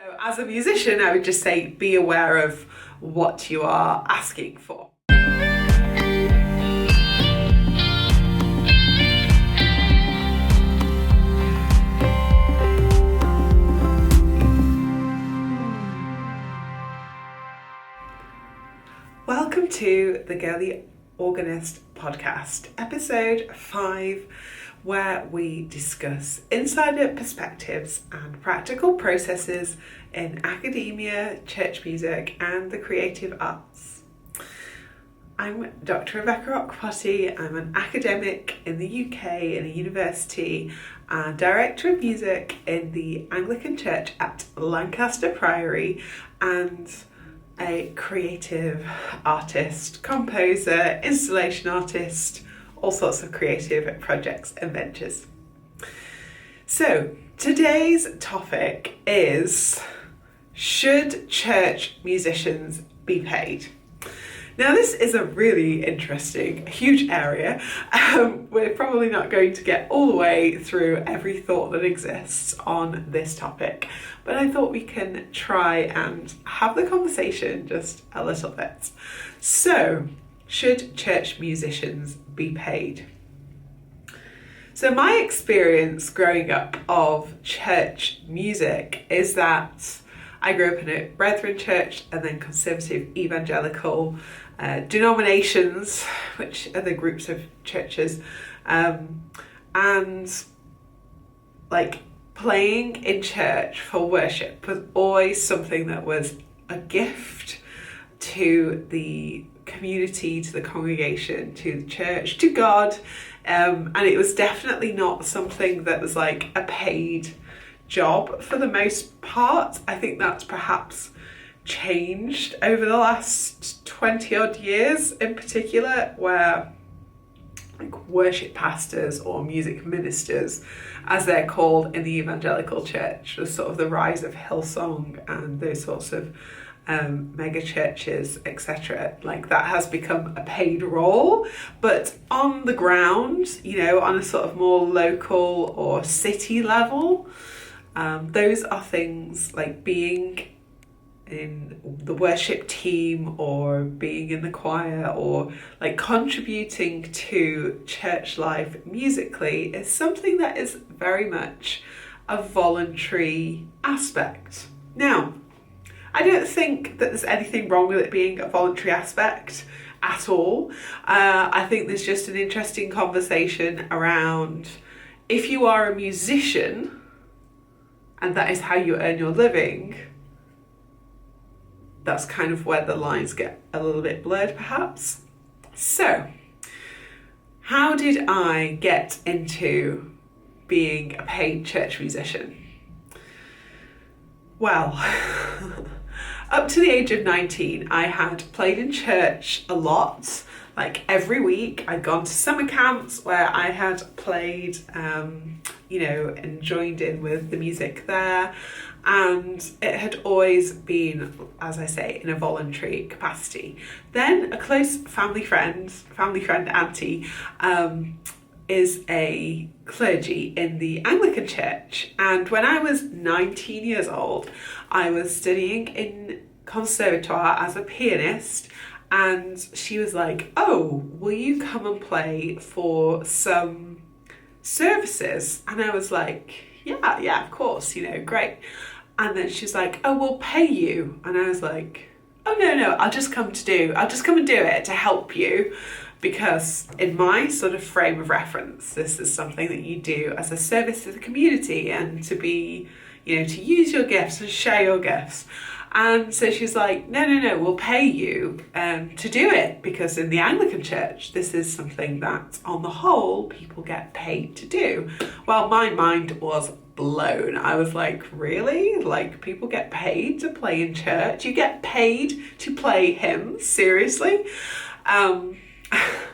So as a musician, I would just say be aware of what you are asking for. Welcome to the Girly Organist podcast, episode 5, where we discuss insider perspectives and practical processes in academia, church music, and the creative arts. I'm Dr. Rebecca Rockpotty. I'm an academic in the UK in a university and director of music in the Anglican Church at Lancaster Priory, and a creative artist, composer, installation artist, all sorts of creative projects and ventures. So today's topic is, should church musicians be paid? Now this is a really interesting, huge area. We're probably not going to get all the way through every thought that exists on this topic, but I thought we can try and have the conversation just a little bit. So, should church musicians be paid? So my experience growing up of church music is that I grew up in a Brethren church and then conservative evangelical denominations, which are the groups of churches, and like playing in church for worship was always something that was a gift to the community, to the congregation, to the church, to God, and it was definitely not something that was like a paid job for the most part. I think that's perhaps changed over the last 20 odd years in particular, where like worship pastors or music ministers, as they're called in the evangelical church, the sort of the rise of Hillsong and those sorts of mega churches, etc. Like that has become a paid role, but on the ground, on a sort of more local or city level, those are things like being in the worship team or being in the choir or like contributing to church life musically is something that is very much a voluntary aspect. Now, I don't think that there's anything wrong with it being a voluntary aspect at all. I think there's just an interesting conversation around, if you are a musician and that is how you earn your living, that's kind of where the lines get a little bit blurred perhaps. So, how did I get into being a paid church musician? Well, up to the age of 19, I had played in church a lot. Like every week, I'd gone to summer camps where I had played, and joined in with the music there. And it had always been, as I say, in a voluntary capacity. Then a close family friend auntie, is a clergy in the Anglican Church. And when I was 19 years old, I was studying in conservatoire as a pianist, and she was like, "Oh, will you come and play for some services?" And I was like, yeah, of course, great. And then she's like, "Oh, we'll pay you." And I was like, "Oh, no, I'll just come and do it to help you." Because in my sort of frame of reference, this is something that you do as a service to the community and to be, to use your gifts and share your gifts. And so she's like, no, we'll pay you to do it, because in the Anglican Church, this is something that on the whole, people get paid to do. Well, my mind was blown. I was like, really? Like, people get paid to play in church? You get paid to play hymns? Seriously?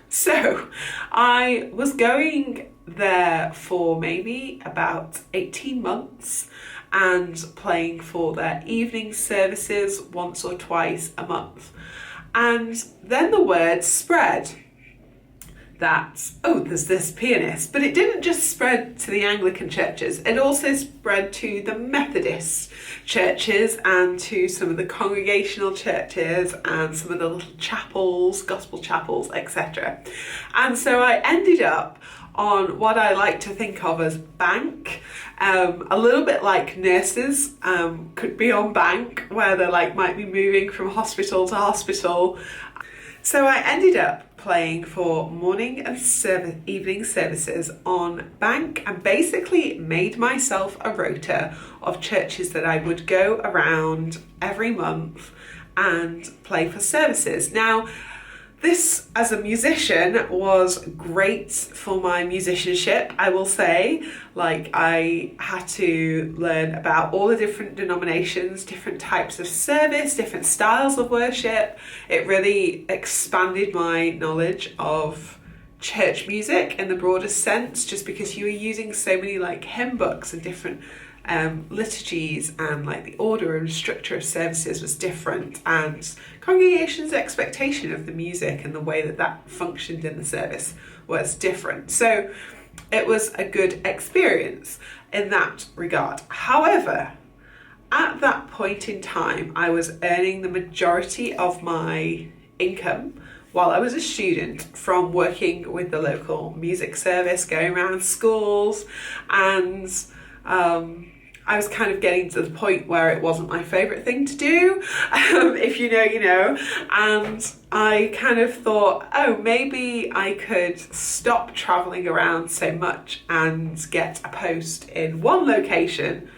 So I was going there for maybe about 18 months and playing for their evening services once or twice a month. And then the word spread that, oh, there's this pianist. But it didn't just spread to the Anglican churches, it also spread to the Methodist churches and to some of the congregational churches and some of the little chapels, gospel chapels, etc. And so I ended up on what I like to think of as bank, a little bit like nurses could be on bank, where they might be moving from hospital to hospital. So I ended up playing for morning and evening services on bank, and basically made myself a rota of churches that I would go around every month and play for services. Now, this, as a musician, was great for my musicianship, I will say. I had to learn about all the different denominations, different types of service, different styles of worship. It really expanded my knowledge of church music in the broadest sense, just because you were using so many hymn books and different liturgies, and the order and structure of services was different, and congregation's expectation of the music and the way that functioned in the service was different. So it was a good experience in that regard. However, at that point in time, I was earning the majority of my income while I was a student from working with the local music service, going around schools, and I was kind of getting to the point where it wasn't my favourite thing to do. If you know, you know. And I kind of thought, oh, maybe I could stop travelling around so much and get a post in one location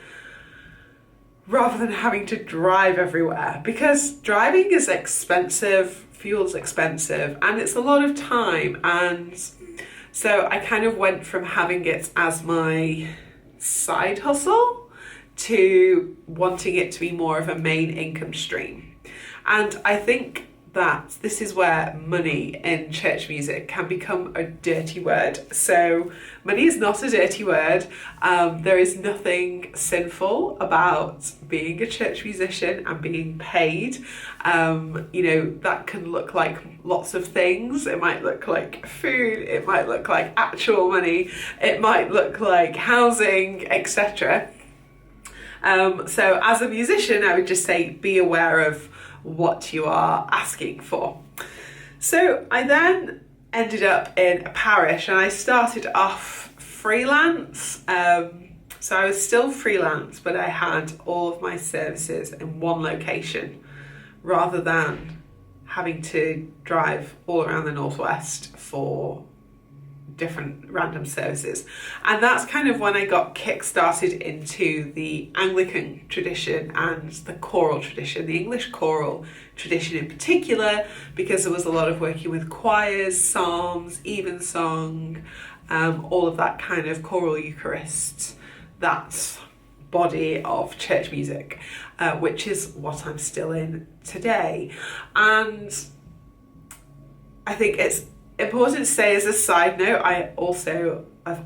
rather than having to drive everywhere. Because driving is expensive, fuel's expensive, and it's a lot of time. And so I kind of went from having it as my side hustle to wanting it to be more of a main income stream. And I think that this is where money in church music can become a dirty word. So money is not a dirty word. There is nothing sinful about being a church musician and being paid. That can look like lots of things. It might look like food, it might look like actual money, it might look like housing, etc. So as a musician, I would just say be aware of what you are asking for. So I then ended up in a parish, and I started off freelance. So I was still freelance, but I had all of my services in one location rather than having to drive all around the Northwest for different random services. And that's kind of when I got kick-started into the Anglican tradition and the choral tradition, the English choral tradition in particular, because there was a lot of working with choirs, psalms, evensong, all of that kind of choral Eucharist, that body of church music, which is what I'm still in today. And I think it's important to say, as a side note, I've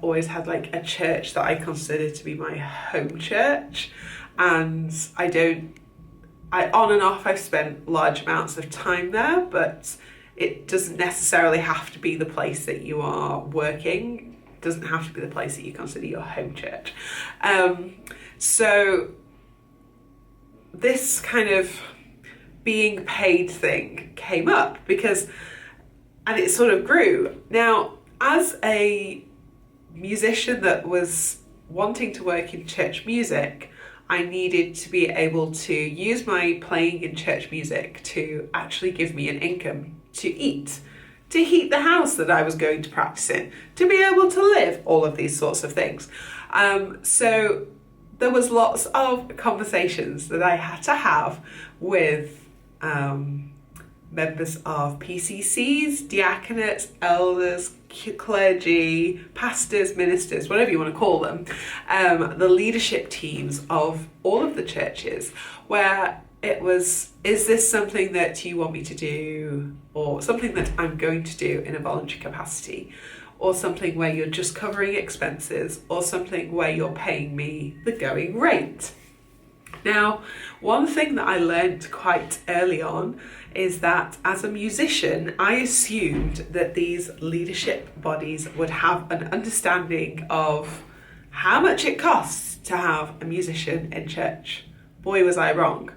always had a church that I consider to be my home church, and on and off I've spent large amounts of time there, but it doesn't necessarily have to be the place that you are working. It doesn't have to be the place that you consider your home church. So this kind of being paid thing came up and it sort of grew. Now, as a musician that was wanting to work in church music, I needed to be able to use my playing in church music to actually give me an income to eat, to heat the house that I was going to practice in, to be able to live, all of these sorts of things. So there was lots of conversations that I had to have with members of PCCs, diaconates, elders, clergy, pastors, ministers, whatever you want to call them, the leadership teams of all of the churches, where it was, is this something that you want me to do, or something that I'm going to do in a voluntary capacity, or something where you're just covering expenses, or something where you're paying me the going rate? Now, one thing that I learned quite early on is that as a musician, I assumed that these leadership bodies would have an understanding of how much it costs to have a musician in church. Boy, was I wrong.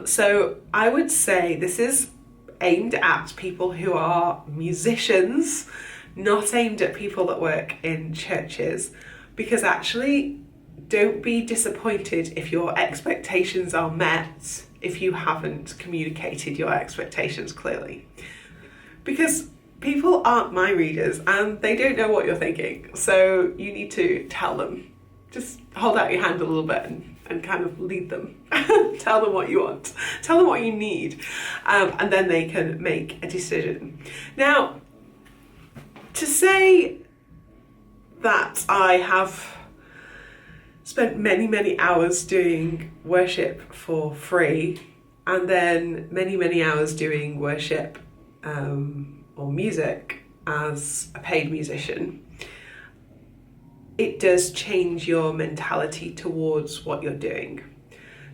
So I would say this is aimed at people who are musicians, not aimed at people that work in churches, because actually, don't be disappointed if your expectations are met if you haven't communicated your expectations clearly. Because people aren't my readers and they don't know what you're thinking. So you need to tell them. Just hold out your hand a little bit and kind of lead them. Tell them what you want. Tell them what you need. And then they can make a decision. Now, to say that I have spent many hours doing worship for free, and then many hours doing worship or music as a paid musician, it does change your mentality towards what you're doing.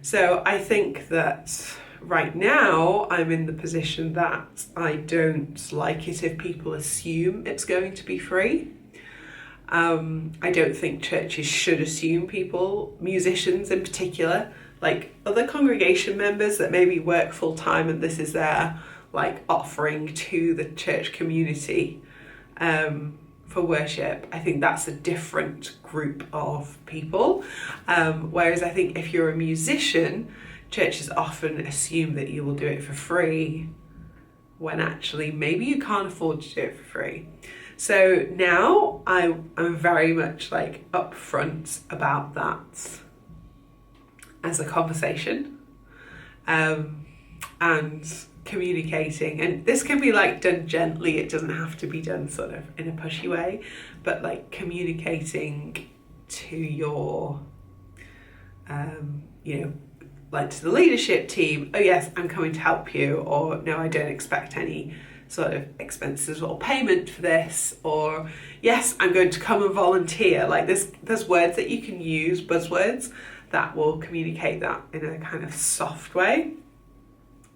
So I think that right now I'm in the position that I don't like it if people assume it's going to be free. I don't think churches should assume people, musicians in particular, like other congregation members that maybe work full time and this is their like offering to the church community for worship. I think that's a different group of people. Whereas I think if you're a musician, churches often assume that you will do it for free when actually maybe you can't afford to do it for free. So now I'm very much like upfront about that as a conversation and communicating. And this can be like done gently. It doesn't have to be done sort of in a pushy way, but like communicating to your, like to the leadership team, oh yes, I'm coming to help you, or no, I don't expect any sort of expenses or payment for this, or yes, I'm going to come and volunteer. Like there's words that you can use, buzzwords, that will communicate that in a kind of soft way.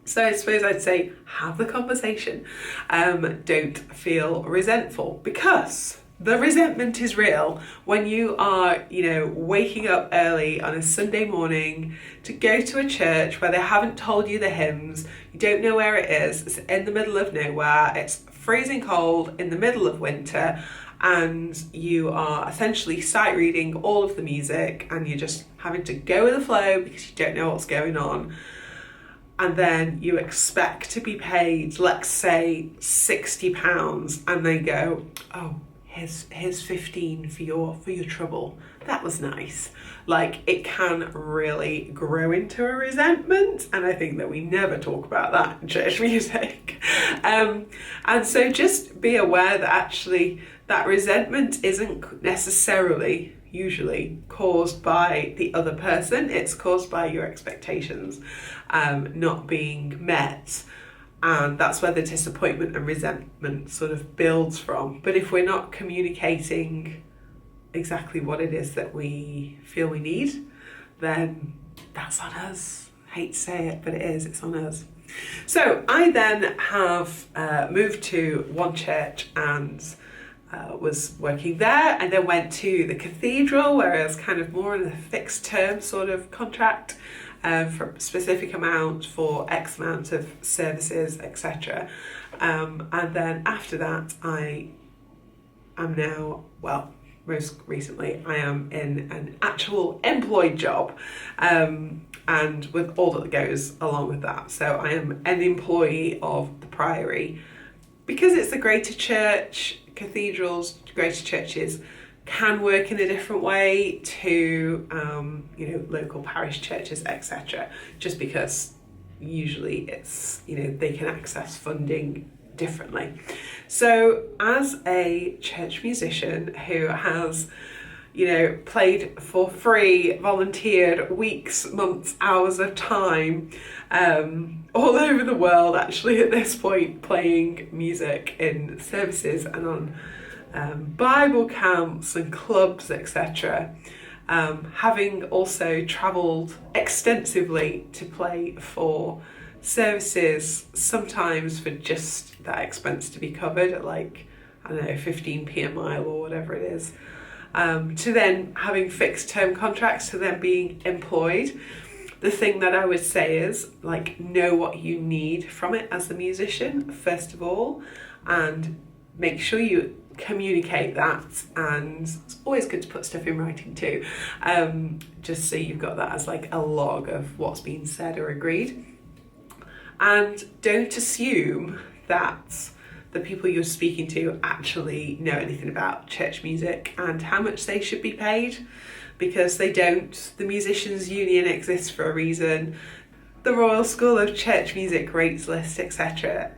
So I suppose I'd say have the conversation. Don't feel resentful, because the resentment is real when you are, waking up early on a Sunday morning to go to a church where they haven't told you the hymns, you don't know where it is, it's in the middle of nowhere, it's freezing cold in the middle of winter, and you are essentially sight reading all of the music and you're just having to go with the flow because you don't know what's going on. And then you expect to be paid, let's say £60, and they go, oh, here's 15 for your trouble. That was nice. Like, it can really grow into a resentment, and I think that we never talk about that in church music. And so just be aware that actually that resentment isn't necessarily usually caused by the other person. It's caused by your expectations not being met. And that's where the disappointment and resentment sort of builds from. But if we're not communicating exactly what it is that we feel we need, then that's on us. I hate to say it, but it's on us. So I then have moved to one church and was working there, and then went to the cathedral where I was kind of more in a fixed term sort of contract for a specific amount for X amount of services, etc. And then after that I am now, most recently I am in an actual employed job, and with all that goes along with that. So I am an employee of the Priory. Because it's a greater church, cathedrals, greater churches can work in a different way to local parish churches, etc. Just because usually it's they can access funding differently. So as a church musician who has played for free, volunteered weeks, months, hours of time all over the world actually at this point, playing music in services and on Bible camps and clubs, etc. Having also travelled extensively to play for services, sometimes for just that expense to be covered at like, I don't know, 15p a mile or whatever it is, to then having fixed term contracts, to then being employed. The thing that I would say is, like, know what you need from it as a musician, first of all, and make sure you communicate that. And it's always good to put stuff in writing too, just so you've got that as like a log of what's been said or agreed. And don't assume that the people you're speaking to actually know anything about church music and how much they should be paid, because they don't. The Musicians Union exists for a reason. The Royal School of Church Music rates list, etc.,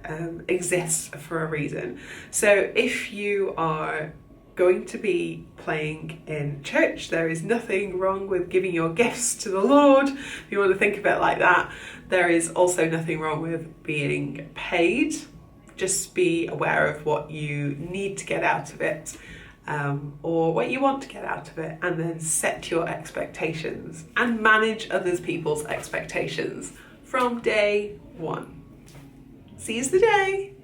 exists for a reason. So if you are going to be playing in church, there is nothing wrong with giving your gifts to the Lord, if you want to think of it like that. There is also nothing wrong with being paid. Just be aware of what you need to get out of it, or what you want to get out of it, and then set your expectations and manage others people's expectations from day one. Seize the day.